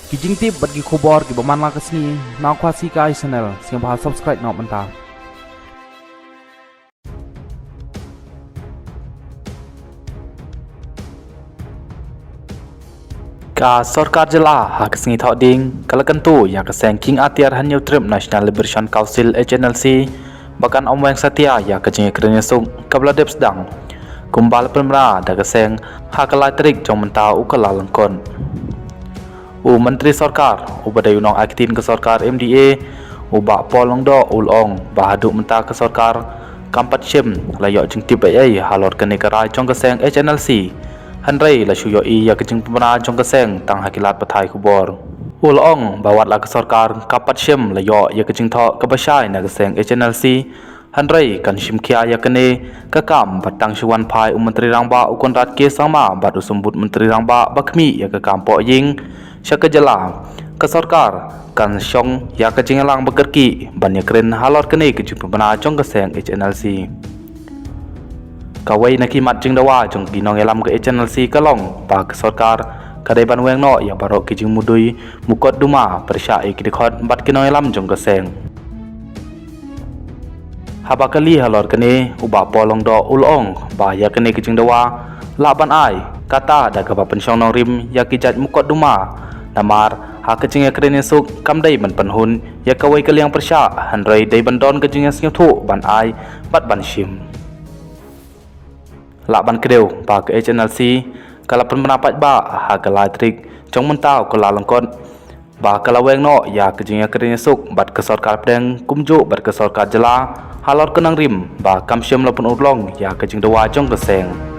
Kijing tip bagi kubor ki baman la kesni na kwasi ka channel sing bahal subscribe na menta. Ka Sarkar Jela ha kesni thok ding kalakan tu yang keseng King Atiar Han Trip National Liberation Council HNLC bahkan Omweng Satya ya kejing kerana sung kabla dep sedang kumbal pemra da keseng ha kalai trik jong menta ukala langkon. Menteri Sarkar ubadai unang aktin ke Sarkar MDA ubak polong do ulong bahaduk menta ke Sarkar kampat sim layok jeng tip ai halor ke negara jong keseng HNLC Hanrei la syuyo ya kejeng pemana jong keseng tang hakilat patai kubor. Ulong bawat la ke Sarkar kapat sim layok ya kejeng thok kebasai na keseng HNLC Hanrei kan sim kia ya kene kakam batang syuan pai Menteri Rangba ukon rat ke sama bat usumbut Menteri Rangba bakmi ya ke kampo ying syaka jela ke Sarkar kan syong ya kejeng lang bekerki banyak keren halor kene kejeng pemana jong keseng HNLC. Kawai nak kimat jeng dawa jong ginong elam ke HNLC kalong ba ke Sarkar kadai ban weng no ya barok kijing mudui mukot duma persya ikdikot bat kinong elam jong keseng. Haba kali halor kene ubak polong do ulong ba ya kene kijing dawa laban ai kata da ka pensyong nong rim ya kijat mukot duma namar ha kejing ya keren suk kam dai ban penhun ya kawai kaliang persya hanrei dai bandon kejing sing thu ban ai bat ban sim. Laban kedeu ba ke HNLC kala pendapat ba ha kalai trik jong mentau kala langkon ba kala weng no ya kejing ya keren suk bat ke Sarkar pedeng kumju bat ke Sarkar jela halor kenang rim ba kam syam lapun ulong ya kejing dawa jong keseng.